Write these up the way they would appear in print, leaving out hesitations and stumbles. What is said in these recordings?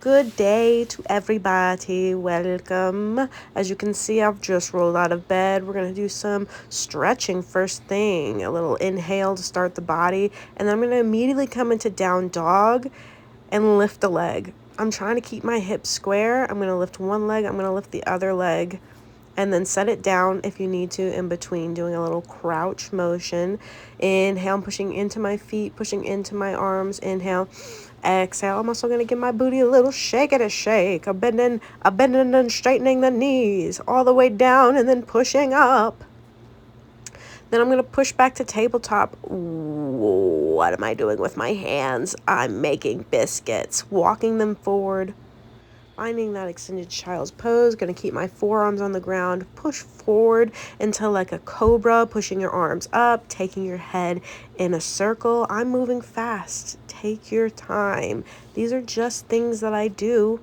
Good day to everybody. Welcome. As you can see, I've just rolled out of bed. We're going to do some stretching first thing. A little inhale to start the body. And then I'm going to immediately come into down dog and lift a leg. I'm trying to keep my hips square. I'm going to lift one leg. I'm going to lift the other leg. And then set it down if you need to in between, doing a little crouch motion. Inhale, I'm pushing into my feet, pushing into my arms. Inhale, exhale. I'm also going to give my booty a little shake and a shake. A bending and straightening the knees all the way down and then pushing up. Then I'm going to push back to tabletop. What am I doing with my hands? I'm making biscuits, walking them forward. Finding that extended child's pose, going to keep my forearms on the ground, push forward until like a cobra, pushing your arms up, taking your head in a circle. I'm moving fast. Take your time. These are just things that I do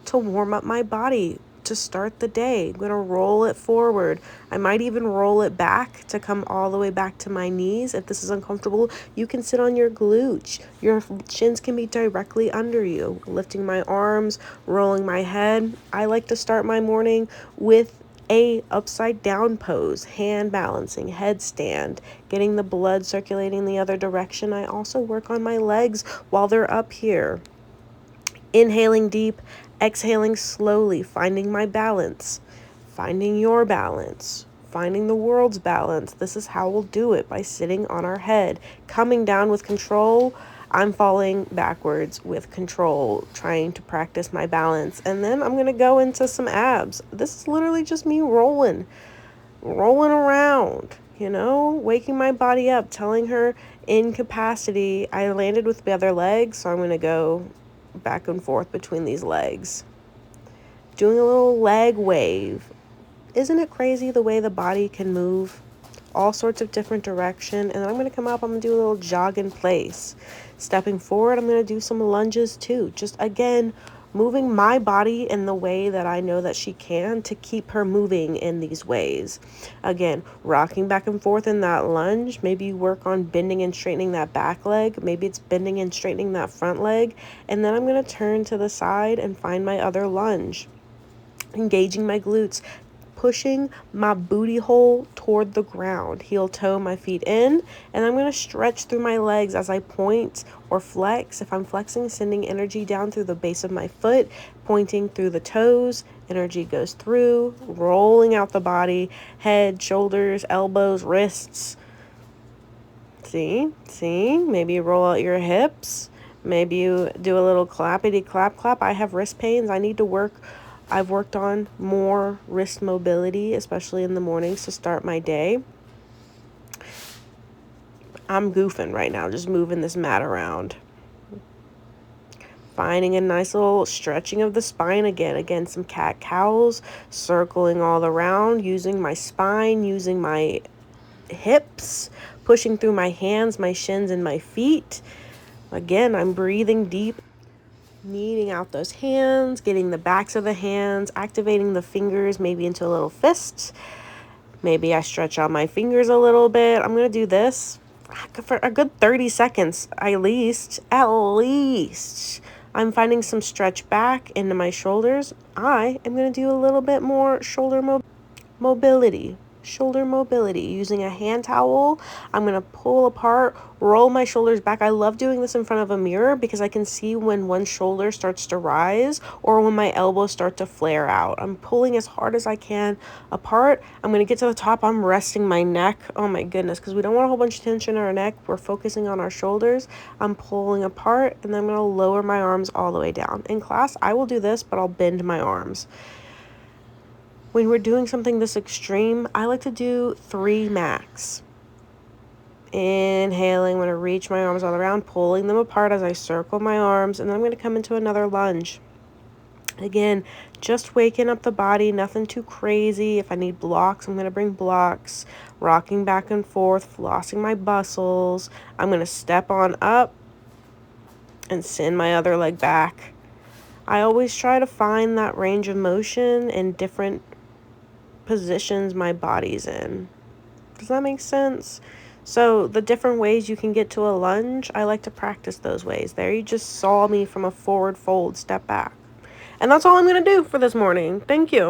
to warm up my body to start the day. I'm going to roll it forward. I might even roll it back to come all the way back to my knees. If this is uncomfortable, you can sit on your glutes. Your shins can be directly under you. Lifting my arms, rolling my head. I like to start my morning with a upside down pose, hand balancing, headstand, getting the blood circulating the other direction. I also work on my legs while they're up here. Inhaling deep, exhaling slowly, finding my balance, finding your balance, finding the world's balance. This is how we'll do it, by sitting on our head, coming down with control. I'm falling backwards with control, trying to practice my balance. And then I'm going to go into some abs. This is literally just me rolling around, waking my body up, telling her in capacity. I landed with the other leg, so I'm going to go back and forth between these legs, doing a little leg wave. Isn't it crazy the way the body can move all sorts of different direction? And then I'm going to come up, I'm going to do a little jog in place. Stepping forward, I'm going to do some lunges too. Just again, moving my body in the way that I know that she can, to keep her moving in these ways. Again, rocking back and forth in that lunge. Maybe you work on bending and straightening that back leg. Maybe it's bending and straightening that front leg. And then I'm going to turn to the side and find my other lunge. Engaging my glutes, pushing my booty hole toward the ground, heel toe my feet in, and I'm going to stretch through my legs as I point or flex. If I'm flexing, sending energy down through the base of my foot, pointing through the toes, energy goes through, rolling out the body, head, shoulders, elbows, wrists. See, maybe you roll out your hips, maybe you do a little clappity clap. I have wrist pains. I've worked on more wrist mobility, especially in the mornings to start my day. I'm goofing right now, just moving this mat around. Finding a nice little stretching of the spine again. Again, some cat-cows, circling all around, using my spine, using my hips, pushing through my hands, my shins, and my feet. Again, I'm breathing deep. Kneading out those hands, getting the backs of the hands, activating the fingers maybe into a little fist. Maybe I stretch out my fingers a little bit. I'm going to do this for a good 30 seconds at least. I'm finding some stretch back into my shoulders. I am going to do a little bit more shoulder mobility. Shoulder mobility using a hand towel. I'm going to pull apart, roll my shoulders back. I love doing this in front of a mirror because I can see when one shoulder starts to rise or when my elbows start to flare out. I'm pulling as hard as I can apart. I'm going to get to the top. I'm resting my neck. Oh my goodness, because we don't want a whole bunch of tension in our neck. We're focusing on our shoulders. I'm pulling apart, and then I'm going to lower my arms all the way down. In class, I will do this, but I'll bend my arms. When we're doing something this extreme, I like to do 3 max. Inhaling, I'm going to reach my arms all around, pulling them apart as I circle my arms, and then I'm going to come into another lunge. Again, just waking up the body, nothing too crazy. If I need blocks, I'm going to bring blocks. Rocking back and forth, flossing my bustles. I'm going to step on up and send my other leg back. I always try to find that range of motion in different positions my body's in. Does that make sense? So the different ways you can get to a lunge, I like to practice those ways. There you just saw me from a forward fold, step back. And that's all I'm going to do for this morning. Thank you.